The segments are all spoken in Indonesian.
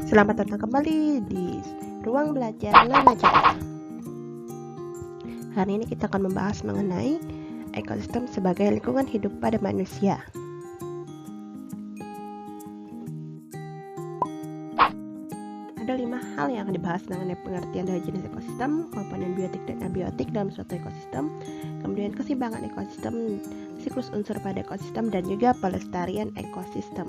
Selamat datang kembali di ruang belajar Nana Cahaya. Hari ini kita akan membahas mengenai ekosistem sebagai lingkungan hidup pada manusia. Ada 5 hal yang akan dibahas mengenai pengertian dari jenis ekosistem, komponen biotik dan abiotik dalam suatu ekosistem, kemudian keseimbangan ekosistem, siklus unsur pada ekosistem, dan juga pelestarian ekosistem.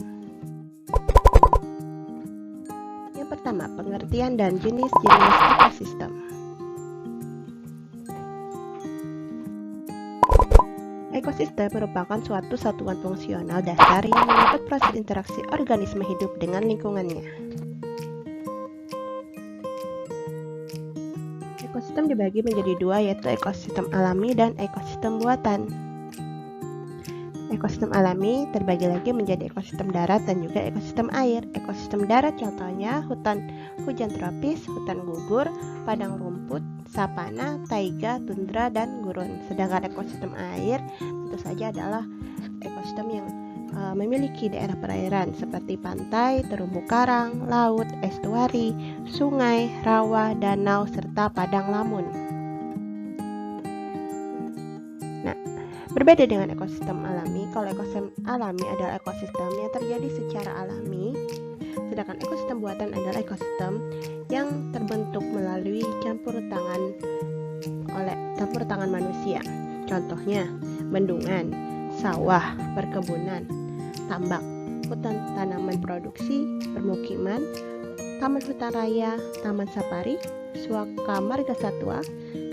Yang pertama, pengertian dan jenis-jenis ekosistem. Ekosistem merupakan suatu satuan fungsional dasar yang menyangkut proses interaksi organisme hidup dengan lingkungannya. Ekosistem dibagi menjadi dua, yaitu ekosistem alami dan ekosistem buatan. Ekosistem alami terbagi lagi menjadi ekosistem darat dan juga ekosistem air. Ekosistem darat contohnya hutan hujan tropis, hutan gugur, padang rumput, savana, taiga, tundra, dan gurun. Sedangkan ekosistem air tentu saja adalah ekosistem yang memiliki daerah perairan seperti pantai, terumbu karang, laut, estuari, sungai, rawa, danau, serta padang lamun. Nah, berbeda dengan ekosistem alami, kalau ekosistem alami adalah ekosistem yang terjadi secara alami, sedangkan ekosistem buatan adalah ekosistem yang terbentuk melalui campur tangan manusia. Contohnya, bendungan, sawah, perkebunan, tambak, hutan tanaman produksi, permukiman, taman hutan raya, taman safari, suaka marga satwa,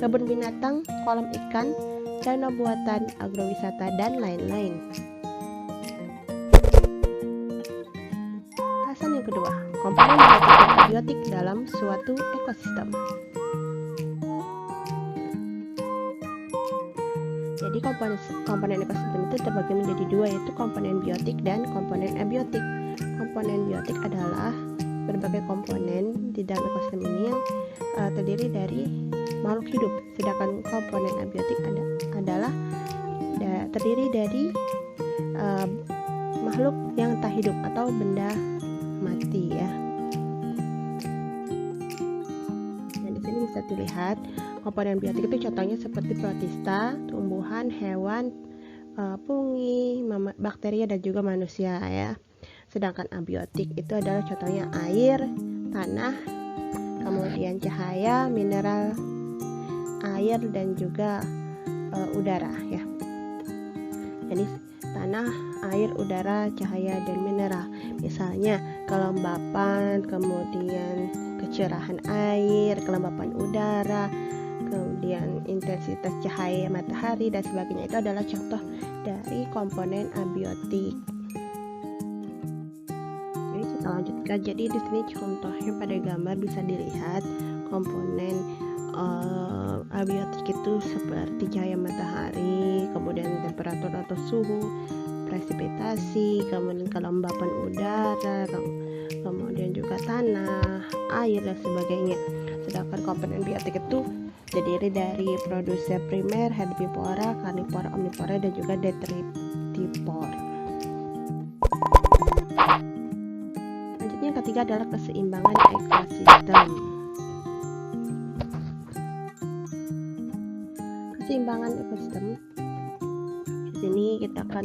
kebun binatang, kolam ikan, danau buatan, agrowisata, dan lain-lain. Bahasan yang kedua, komponen biotik dan abiotik dalam suatu ekosistem. Jadi komponen ekosistem itu terbagi menjadi dua, yaitu komponen biotik dan komponen abiotik. Komponen biotik adalah berbagai komponen di dalam ekosistem ini yang terdiri dari makhluk hidup, sedangkan komponen abiotik adalah terdiri dari makhluk yang tak hidup atau benda mati ya. Dan di sini bisa dilihat komponen biotik itu contohnya seperti protista, tumbuhan, hewan, fungi, bakteri, dan juga manusia ya. Sedangkan abiotik itu adalah contohnya air, tanah, kemudian cahaya, mineral, air, dan juga udara ya. Jadi tanah, air, udara, cahaya, dan mineral. Misalnya kelembapan, kemudian kecerahan air, kelembapan udara, kemudian intensitas cahaya matahari dan sebagainya, itu adalah contoh dari komponen abiotik. Jadi kita lanjutkan. Jadi di sini contohnya pada gambar bisa dilihat komponen abiotik itu seperti cahaya matahari, kemudian temperatur atau suhu, presipitasi, kemudian kelembapan udara, kemudian juga tanah, air, dan sebagainya. Sedangkan komponen biotik itu terdiri dari produsen primer, herbivora, karnivora, omnivora, dan juga detritivora. Selanjutnya yang ketiga adalah keseimbangan ekosistem. Keseimbangan ekosistem. Di sini kita akan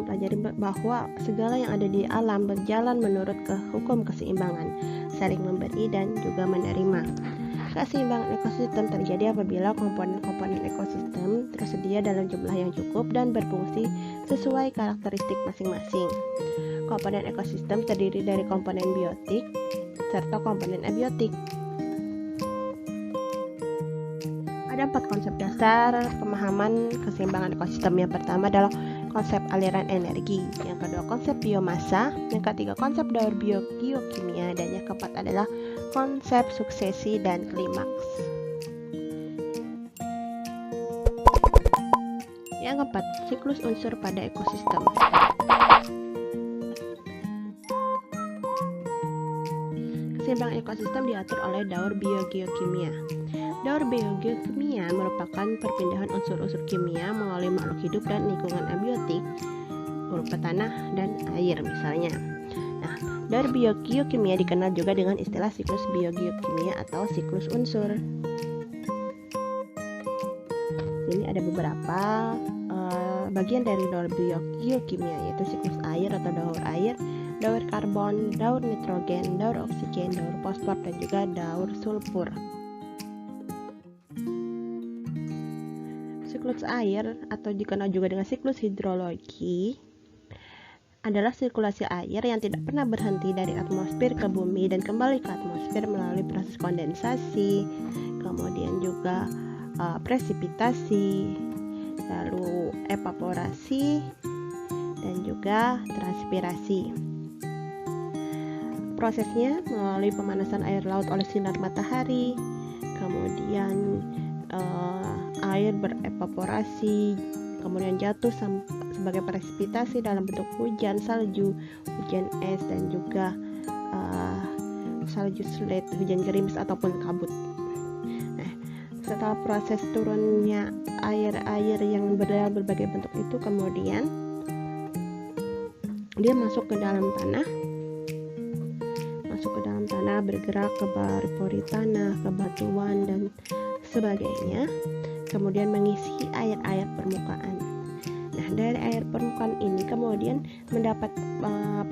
pelajari bahwa segala yang ada di alam berjalan menurut hukum keseimbangan, saling memberi dan juga menerima. Keseimbangan ekosistem terjadi apabila komponen-komponen ekosistem tersedia dalam jumlah yang cukup dan berfungsi sesuai karakteristik masing-masing. Komponen ekosistem terdiri dari komponen biotik serta komponen abiotik. Ada 4 konsep dasar pemahaman keseimbangan ekosistem. Yang pertama adalah konsep aliran energi, yang kedua konsep biomasa, yang ketiga konsep daur geokimia, dan yang keempat adalah konsep suksesi dan klimaks. Yang keempat, siklus unsur pada ekosistem. Keseimbangan ekosistem diatur oleh daur biogeokimia. Daur biogeokimia merupakan perpindahan unsur-unsur kimia melalui makhluk hidup dan lingkungan abiotik berupa tanah dan air misalnya. Nah, Daur biogeokimia dikenal juga dengan istilah siklus biogeokimia atau siklus unsur. Ini ada beberapa bagian dari daur biogeokimia, yaitu siklus air atau daur air, daur karbon, daur nitrogen, daur oksigen, daur fosfor, dan juga daur sulfur. Siklus air atau dikenal juga dengan siklus hidrologi adalah sirkulasi air yang tidak pernah berhenti dari atmosfer ke bumi dan kembali ke atmosfer melalui proses kondensasi, kemudian juga presipitasi, lalu evaporasi, dan juga transpirasi. Prosesnya melalui pemanasan air laut oleh sinar matahari, kemudian air berevaporasi, kemudian jatuh sebagai presipitasi dalam bentuk hujan salju, hujan es, dan juga salju slate, hujan gerimis ataupun kabut. Nah, setelah proses turunnya air-air yang berbagai bentuk itu, kemudian dia masuk ke dalam tanah, bergerak ke pori tanah, ke batuan, dan sebagainya, kemudian mengisi air-air permukaan. Nah, dari air permukaan ini kemudian mendapat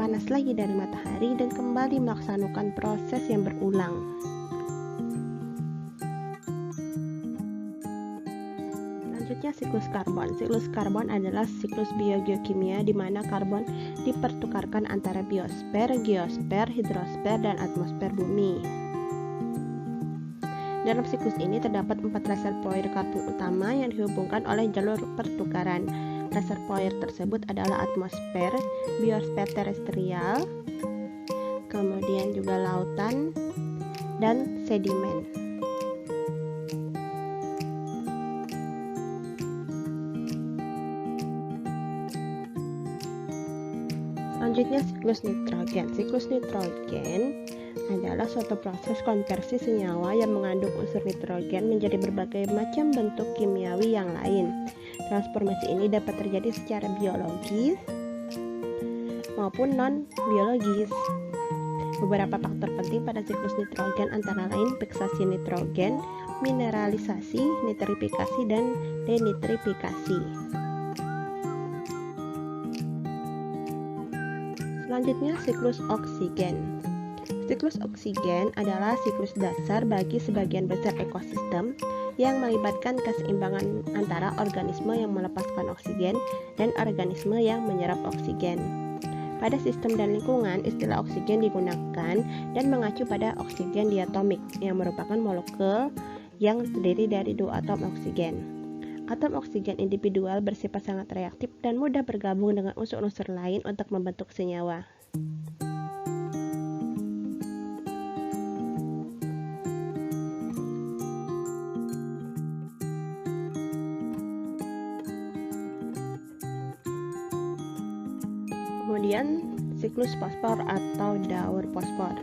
panas lagi dari matahari dan kembali melaksanakan proses yang berulang. Selanjutnya siklus karbon. Siklus karbon adalah siklus biogeokimia di mana karbon dipertukarkan antara biosfer, geosfer, hidrosfer, dan atmosfer bumi. Dalam siklus ini terdapat 4 reservoir karbon utama yang dihubungkan oleh jalur pertukaran. Reservoir tersebut adalah atmosfer, biosfer terestrial, kemudian juga lautan, dan sedimen. Selanjutnya siklus nitrogen. Siklus nitrogen adalah suatu proses konversi senyawa yang mengandung unsur nitrogen menjadi berbagai macam bentuk kimiawi yang lain. Transformasi ini dapat terjadi secara biologis maupun non-biologis. Beberapa faktor penting pada siklus nitrogen antara lain fiksasi nitrogen, mineralisasi, nitrifikasi, dan denitrifikasi. Selanjutnya siklus oksigen. Siklus oksigen adalah siklus dasar bagi sebagian besar ekosistem yang melibatkan keseimbangan antara organisme yang melepaskan oksigen dan organisme yang menyerap oksigen. Pada sistem dan lingkungan, istilah oksigen digunakan dan mengacu pada oksigen diatomik yang merupakan molekul yang terdiri dari 2 atom oksigen. Atom oksigen individual bersifat sangat reaktif dan mudah bergabung dengan unsur-unsur lain untuk membentuk senyawa. Kemudian siklus fosfor atau daur fosfor.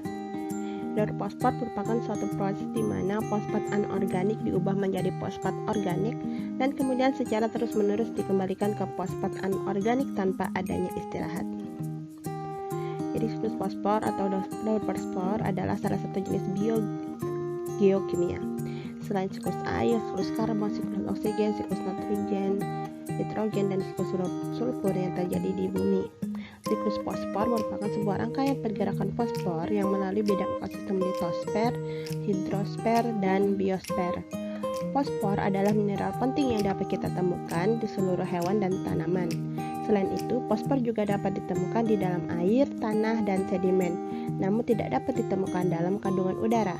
Daur fosfor merupakan suatu proses di mana fosfat anorganik diubah menjadi fosfat organik dan kemudian secara terus-menerus dikembalikan ke fosfat anorganik tanpa adanya istirahat. Jadi siklus fosfor atau daur fosfor adalah salah satu jenis biogeokimia. Selain siklus air, siklus karbon, siklus oksigen, siklus nitrogen, dan siklus sulfur yang terjadi di bumi. Siklus fosfor merupakan sebuah rangkaian pergerakan fosfor yang melalui bidang ekosistem litosfer, hidrosfer, dan biosfer. Fosfor adalah mineral penting yang dapat kita temukan di seluruh hewan dan tanaman. Selain itu, fosfor juga dapat ditemukan di dalam air, tanah, dan sedimen, namun tidak dapat ditemukan dalam kandungan udara.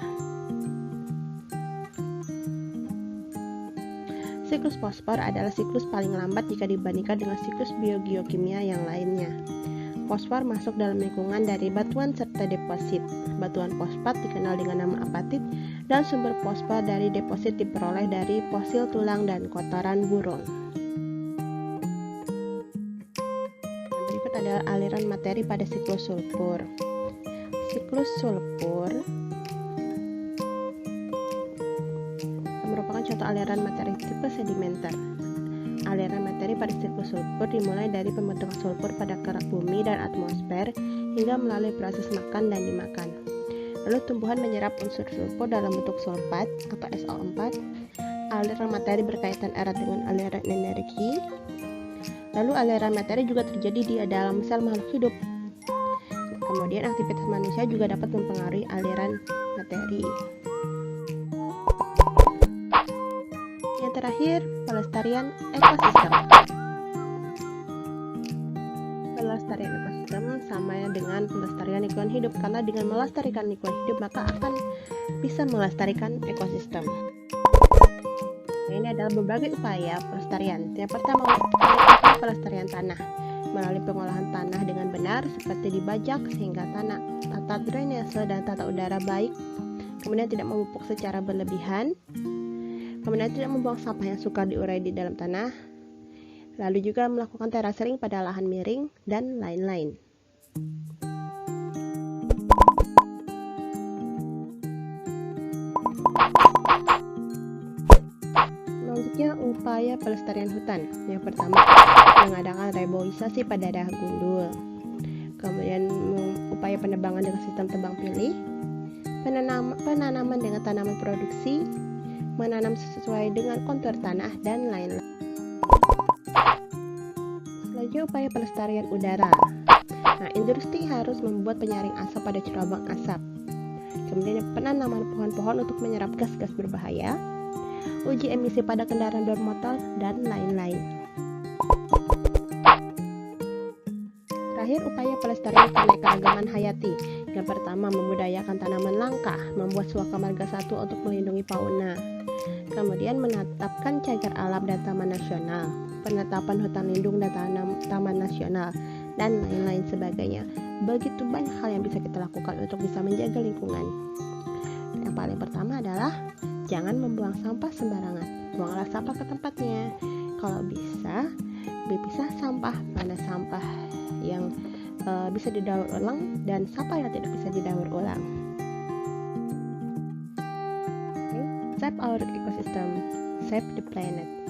Siklus fosfor adalah siklus paling lambat jika dibandingkan dengan siklus biogeokimia yang lainnya. Fosfor masuk dalam lingkungan dari batuan serta deposit. Batuan fosfat dikenal dengan nama apatit dan sumber fosfor dari deposit diperoleh dari fosil tulang dan kotoran burung. Berikut adalah aliran materi pada siklus sulfur. Siklus sulfur merupakan contoh aliran materi tipe sedimenter. Aliran materi pada siklus sulfur dimulai dari pembentukan sulfur pada kerak bumi dan atmosfer hingga melalui proses makan dan dimakan. Lalu tumbuhan menyerap unsur sulfur dalam bentuk sulfat atau SO4. Aliran materi berkaitan erat dengan aliran energi. Lalu aliran materi juga terjadi di dalam sel makhluk hidup. Kemudian aktivitas manusia juga dapat mempengaruhi aliran materi. Yang terakhir, pelestarian ekosistem. Pelestarian ekosistem sama dengan pelestarian lingkungan hidup, karena dengan melestarikan lingkungan hidup maka akan bisa melestarikan ekosistem. Nah, ini adalah berbagai upaya pelestarian. Yang pertama, pelestarian tanah melalui pengolahan tanah dengan benar seperti dibajak sehingga tanah tata drainase dan tata udara baik, kemudian tidak memupuk secara berlebihan, kemudian tidak membuang sampah yang sukar diurai di dalam tanah, lalu juga melakukan terasering pada lahan miring, dan lain-lain. Selanjutnya, upaya pelestarian hutan. Yang pertama, mengadakan reboisasi pada daerah gundul. Kemudian, upaya penebangan dengan sistem tebang pilih, penanaman dengan tanaman produksi, menanam sesuai dengan kontur tanah, dan lain-lain. Selanjutnya, upaya pelestarian udara. Nah, industri harus membuat penyaring asap pada cerobong asap. Kemudian, penanaman pohon-pohon untuk menyerap gas-gas berbahaya, uji emisi pada kendaraan bermotor, dan lain-lain. Terakhir, upaya pelestarian keanekaragaman hayati. Yang pertama, membudayakan tanaman langka, membuat suaka marga satu untuk melindungi fauna. Kemudian, menetapkan cagar alam dan taman nasional, penetapan hutan lindung dan taman nasional, dan lain-lain sebagainya. Begitu banyak hal yang bisa kita lakukan untuk bisa menjaga lingkungan. Yang paling pertama adalah jangan membuang sampah sembarangan. Buanglah sampah ke tempatnya. Kalau bisa, berpisah sampah, mana sampah yang bisa didaur ulang dan sampah yang tidak bisa didaur ulang. Save our ecosystem, save the planet.